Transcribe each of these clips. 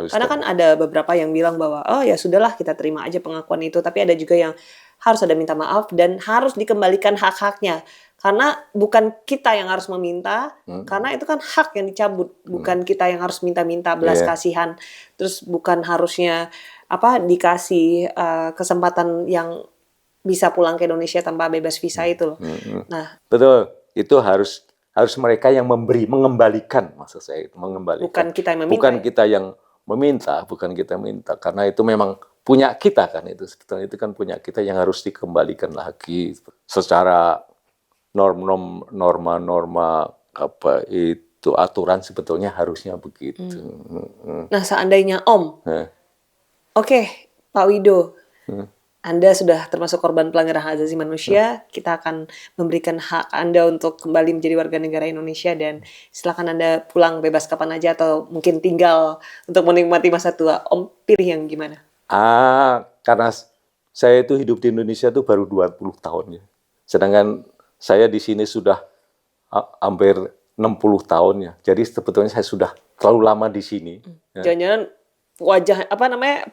Karena kan ada beberapa yang bilang bahwa oh ya sudahlah kita terima aja pengakuan itu, tapi ada juga yang harus ada minta maaf dan harus dikembalikan hak-haknya. Karena bukan kita yang harus meminta, karena itu kan hak yang dicabut, bukan kita yang harus minta-minta belas kasihan. Terus bukan harusnya dikasih kesempatan yang bisa pulang ke Indonesia tanpa bebas visa itu loh. Nah, betul. Itu harus mereka yang mengembalikan, maksud saya itu mengembalikan. Bukan kita yang meminta. Bukan kita yang meminta, bukan kita minta, karena itu memang punya kita kan, itu sebetulnya itu kan punya kita yang harus dikembalikan lagi secara norma-norma itu aturan sebetulnya harusnya begitu. Nah, seandainya Om, oke, Pak Wido, Anda sudah termasuk korban pelanggaran hak asasi manusia, kita akan memberikan hak Anda untuk kembali menjadi warga negara Indonesia dan silakan Anda pulang bebas kapan aja atau mungkin tinggal untuk menikmati masa tua. Om pilih yang gimana? Karena saya itu hidup di Indonesia itu baru 20 tahun ya. Sedangkan saya di sini sudah hampir 60 tahun ya. Jadi sebetulnya saya sudah terlalu lama di sini. Jangan-jangan wajah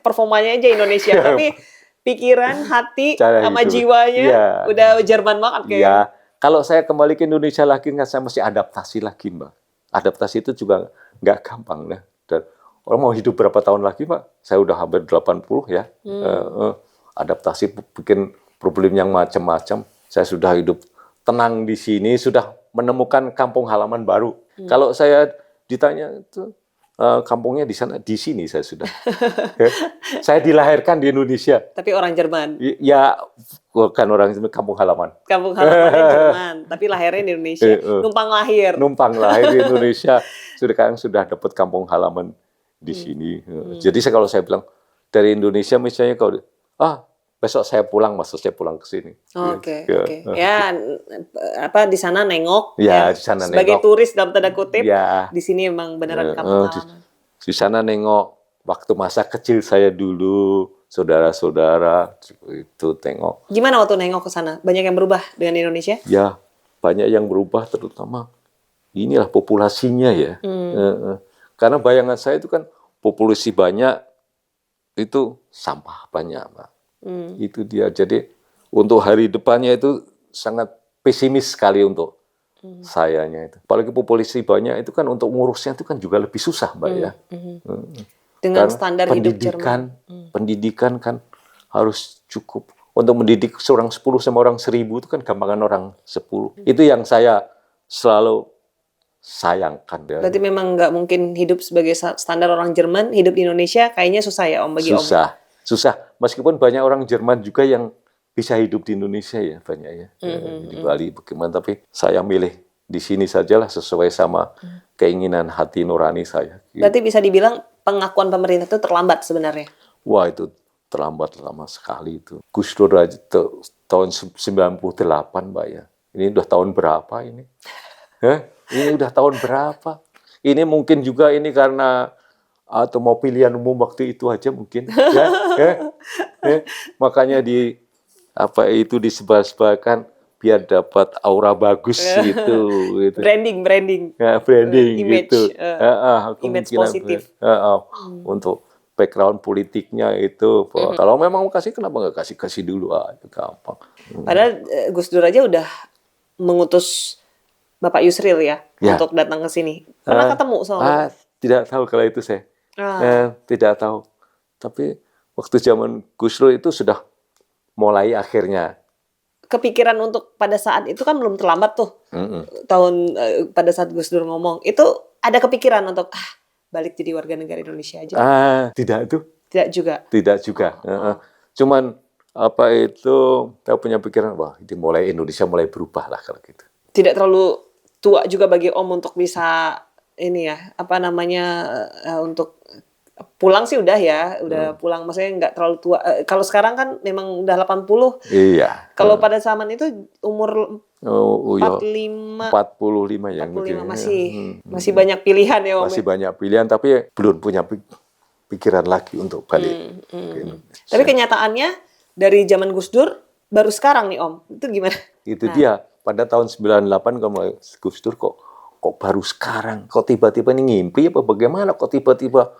performanya aja Indonesia, tapi pikiran, hati, sama jiwanya udah Jerman banget kayaknya. Iya. Kalau saya kembali ke Indonesia lagi, saya mesti adaptasi lagi, Mbak. Adaptasi itu juga nggak gampang, ya. Dan orang mau hidup berapa tahun lagi, Pak? Saya udah hampir 80 ya. Adaptasi bikin problem yang macam-macam. Saya sudah hidup tenang di sini, sudah menemukan kampung halaman baru. Kalau saya ditanya itu kampungnya di sini saya sudah. Saya dilahirkan di Indonesia. Tapi orang Jerman. Ya, bukan orang Jerman, kampung halaman. Kampung halamannya Jerman, tapi lahirnya di Indonesia. Numpang lahir. Numpang lahir di Indonesia. Sudah dapat kampung halaman di sini. Jadi kalau saya bilang dari Indonesia misalnya kalau besok saya pulang, maksud saya pulang ke sini. Oke. Ya, di sana nengok. Ya, di sana sebagai nengok. turis dalam tanda kutip. Ya. Di sini emang beneran kampung halaman. Di sana nengok waktu masa kecil saya dulu, saudara-saudara itu tengok. Gimana waktu nengok ke sana? Banyak yang berubah dengan Indonesia? Ya, banyak yang berubah, terutama inilah populasinya ya. Karena bayangan saya itu kan populasi banyak, itu sampah banyak, Pak. Itu dia. Jadi untuk hari depannya itu sangat pesimis sekali untuk sayanya itu. Apalagi populasi banyak itu kan untuk ngurusnya itu kan juga lebih susah, Mbak ya. Dengan standar hidup Jerman. Pendidikan kan harus cukup. Untuk mendidik seorang 10 sama orang 1000 itu kan gampangan orang 10. Itu yang saya selalu sayangkan. Berarti memang nggak mungkin hidup sebagai standar orang Jerman, hidup di Indonesia kayaknya susah ya Om bagi Om? Susah. Meskipun banyak orang Jerman juga yang bisa hidup di Indonesia ya, banyak ya. Di Bali bagaimana, tapi saya milih di sini sajalah sesuai sama keinginan hati nurani saya. Berarti bisa dibilang pengakuan pemerintah itu terlambat sebenarnya? Wah, itu terlambat lama sekali itu. Gus Dur aja tahun 98, Mbak ya. Ini udah tahun berapa ini? Ini udah tahun berapa? Ini mungkin juga ini karena atau mau pilihan umum waktu itu aja mungkin. Makanya disebar-sebarkan biar dapat aura bagus gitu. Branding. Ya, branding image, gitu. Image positif. Untuk background politiknya itu. Kalau memang mau kasih, kenapa nggak kasih dulu aja, gampang. Padahal Gus Dur aja udah mengutus Bapak Yusril ya untuk datang ke sini. Pernah ketemu sama tidak tahu kalau itu saya. Tidak tahu. Tapi waktu zaman Gus Dur itu sudah mulai akhirnya. Kepikiran untuk pada saat itu kan belum terlambat tuh. Pada saat Gus Dur ngomong, itu ada kepikiran untuk balik jadi warga negara Indonesia aja. Tidak itu. Tidak juga. Cuman saya punya pikiran, wah ini Indonesia mulai berubah lah kalau gitu. Tidak terlalu tua juga bagi Om untuk bisa untuk pulang sih udah pulang, maksudnya nggak terlalu tua. Kalau sekarang kan memang udah 80. Iya. Kalau pada zaman itu umur 45 ya. 45 masih banyak pilihan ya Om. Masih banyak pilihan, tapi belum punya pikiran lagi untuk balik. Tapi kenyataannya dari zaman Gus Dur baru sekarang nih Om. Itu gimana? Itu dia. Pada tahun 98 Gus Dur kok baru sekarang, kok tiba-tiba ini ngimpi apa bagaimana, kok tiba-tiba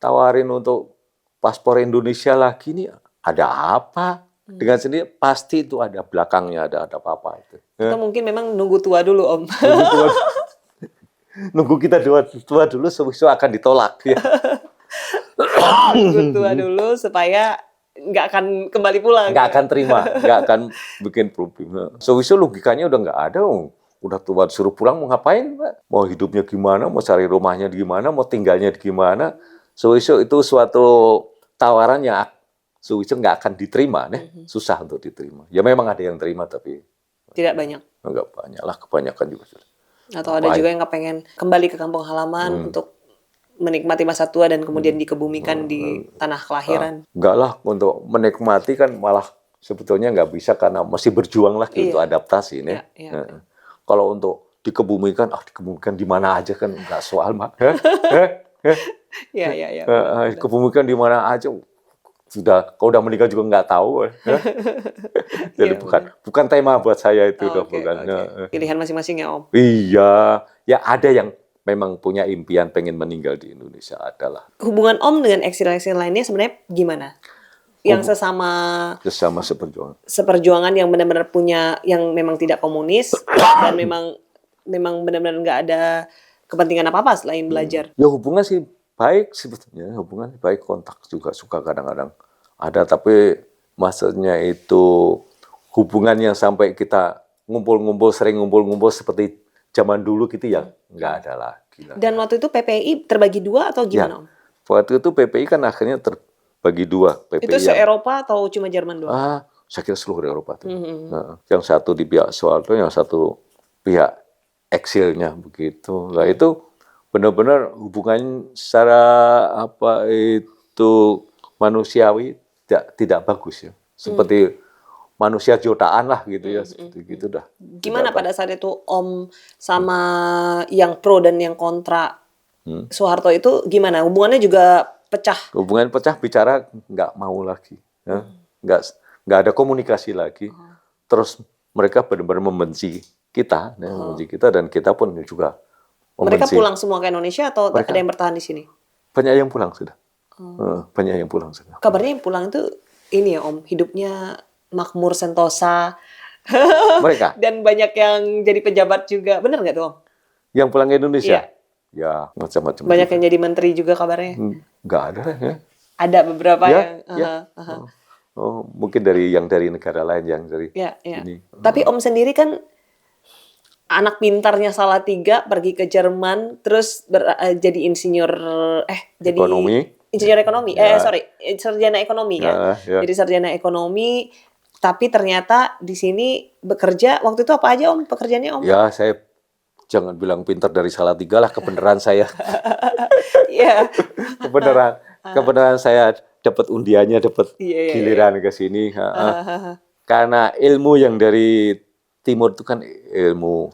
tawarin untuk paspor Indonesia lagi nih, ada apa? Dengan sendiri pasti itu ada belakangnya, ada apa-apa itu. Atau mungkin memang nunggu tua dulu, Om. Nunggu tua, nunggu kita tua dulu, sewaktu akan ditolak. Ya. Nunggu tua dulu supaya nggak akan kembali pulang. Nggak akan terima, nggak akan bikin problem. Sewaktu logikanya udah nggak ada. Udah tua disuruh pulang mau ngapain, Pak? Mau hidupnya gimana, mau cari rumahnya di gimana, mau tinggalnya di gimana. Sewaktu itu suatu tawaran yang sewaktu nggak akan diterima, susah untuk diterima. Ya memang ada yang terima tapi tidak banyak. Nggak banyak lah, kebanyakan juga. Atau ada juga yang nggak pengen kembali ke kampung halaman untuk menikmati masa tua dan kemudian dikebumikan di tanah kelahiran. Enggak lah, untuk menikmati kan malah sebetulnya nggak bisa karena masih berjuang lagi untuk adaptasi. Iya. Kalau untuk dikebumikan di mana aja kan nggak soal, Mak. Iya. Dikebumikan di mana aja. Kalau udah meninggal juga nggak tahu. Jadi bukan tema buat saya itu. Bukan. Pilihan masing-masing ya, Om? Iya, ya ada yang memang punya impian pengen meninggal di Indonesia adalah. Hubungan Om dengan eksil-eksil lainnya sebenarnya gimana? Yang sesama seperjuangan yang benar-benar punya, yang memang tidak komunis dan memang benar-benar nggak ada kepentingan apa-apa selain belajar. Ya hubungan sih baik sebetulnya, hubungan baik, kontak juga suka kadang-kadang ada, tapi maksudnya itu hubungan yang sampai kita sering ngumpul-ngumpul seperti zaman dulu gitu ya, nggak ada lagi. Dan waktu itu PPI terbagi dua atau gimana, Om? Waktu itu PPI kan akhirnya terbagi dua. PPI itu se-Eropa atau cuma Jerman doang? Saya kira seluruh Eropa. Yang satu di pihak Soeharto, yang satu pihak eksilnya begitu. Nah itu benar-benar hubungan secara manusiawi tidak bagus ya. Seperti manusia jutaan lah gitu ya, seperti gitu dah. Gimana pada saat itu Om sama yang pro dan yang kontra Soeharto itu gimana? Hubungannya juga pecah? Hubungan pecah, bicara nggak mau lagi, ya. Nggak ada komunikasi lagi. Terus mereka benar-benar membenci kita, dan kita pun juga membenci. Mereka pulang semua ke Indonesia atau ada yang bertahan di sini? Banyak yang pulang sudah. Banyak yang pulang sudah. Kabarnya yang pulang itu ini ya, Om, hidupnya makmur sentosa. Mereka. Dan banyak yang jadi pejabat juga. Benar nggak tuh, Om? Yang pulang ke Indonesia? Iya. Ya, macam-macam. Banyak yang jadi menteri juga kabarnya. Nggak ada ya. Ada beberapa yang. Mungkin dari negara lain yang dari ini. Tapi Om sendiri kan anak pintarnya Salatiga, pergi ke Jerman, terus jadi insinyur ekonomi. Insinyur ekonomi, sarjana ekonomi ya. Jadi sarjana ekonomi, tapi ternyata di sini bekerja, waktu itu apa aja Om pekerjaannya, Om? Ya, saya jangan bilang pintar dari Salatiga lah, kebenaran saya. Iya. kebenaran saya dapat undiannya, dapat giliran ke sini. Karena ilmu yang dari Timur itu kan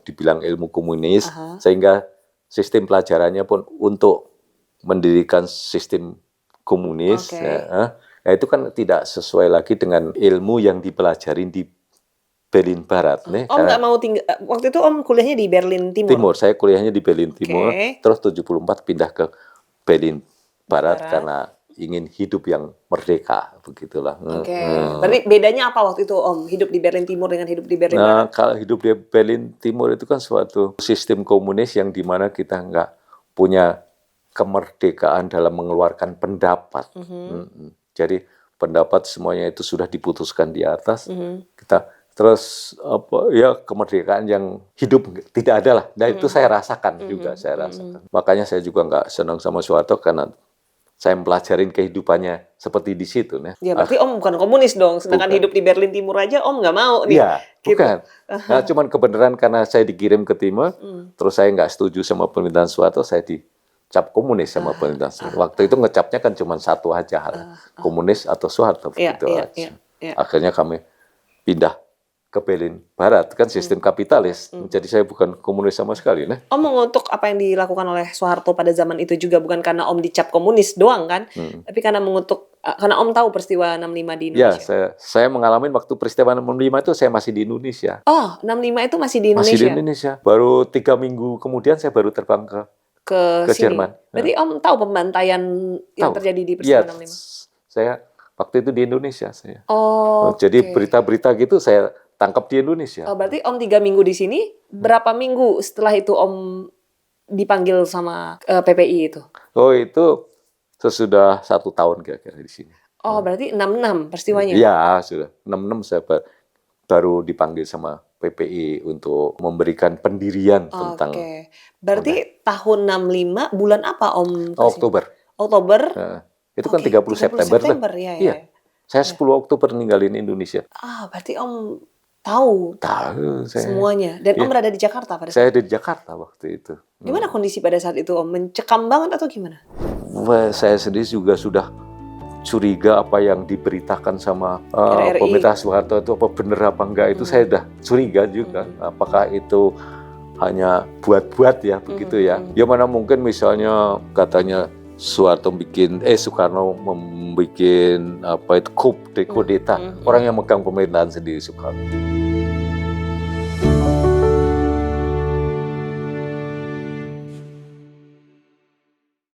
dibilang ilmu komunis, sehingga sistem pelajarannya pun untuk mendirikan sistem komunis. Nah, itu kan tidak sesuai lagi dengan ilmu yang dipelajari di Berlin Barat. Om nggak mau tinggal, waktu itu Om kuliahnya di Berlin Timur? Saya kuliahnya di Berlin Timur, terus 74 pindah ke Berlin Barat karena ingin hidup yang merdeka, begitulah. Berarti bedanya apa waktu itu Om, hidup di Berlin Timur dengan hidup di Berlin Barat? Kalau hidup di Berlin Timur itu kan suatu sistem komunis yang dimana kita nggak punya kemerdekaan dalam mengeluarkan pendapat. Jadi pendapat semuanya itu sudah diputuskan di atas. Kita terus kemerdekaan yang hidup tidak ada lah. Nah itu saya rasakan juga, Makanya saya juga nggak senang sama Soeharto karena saya mempelajarin kehidupannya seperti di situ. Ya berarti Om bukan komunis dong, sedangkan hidup di Berlin Timur aja Om nggak mau nih. Iya, bukan. Nah, cuman kebenaran karena saya dikirim ke Timur, terus saya nggak setuju sama pemerintahan Soeharto, saya dicap komunis sama pemerintahan Soeharto. Waktu itu ngecapnya kan cuma satu aja, komunis atau Soeharto. Akhirnya kami pindah ke Berlin Barat, kan sistem kapitalis. Jadi saya bukan komunis sama sekali. Om mengutuk apa yang dilakukan oleh Soeharto pada zaman itu juga bukan karena Om dicap komunis doang kan, tapi karena mengutuk, karena Om tahu peristiwa 65 di Indonesia. Ya, saya mengalami waktu peristiwa 65 itu saya masih di Indonesia. Oh, 65 itu masih di Indonesia? Masih di Indonesia. Baru 3 minggu kemudian saya baru terbang ke ke ke sini. Jerman. Berarti Om tahu pembantaian yang Tahu. terjadi di Iya, peristiwa 65? saya waktu itu di Indonesia saya. Oh, Jadi oke. berita-berita gitu saya tangkap di Indonesia. Oh, berarti Om 3 minggu di sini, berapa minggu setelah itu Om dipanggil sama PPI itu? Oh, itu sesudah 1 tahun kira-kira di sini. Oh, berarti 66 peristiwanya? Iya, sudah 66 saya baru dipanggil sama PPI untuk memberikan pendirian tentang Oke. Berarti tahun 65 bulan apa Om kesini? Oktober. Oktober? Nah, itu kan Oke, 30 September. September, ya. Iya. Saya 10 Oktober ninggalin Indonesia. Berarti Om tahu Tahu saya. semuanya. Dan Om Iya. berada di Jakarta pada saat Saya ada di Jakarta waktu itu. Gimana kondisi pada saat itu Om? Mencekam banget atau gimana? Wah, saya sendiri juga sudah curiga apa yang diberitakan sama RRI. pemerintah Soeharto itu apa benar apa enggak itu saya udah curiga juga. Apakah itu hanya buat-buat ya begitu ya? Ya mana mungkin misalnya katanya Soekarno membuat apa itu coup de kudeta, orang yang megang pemerintahan sendiri Soekarno.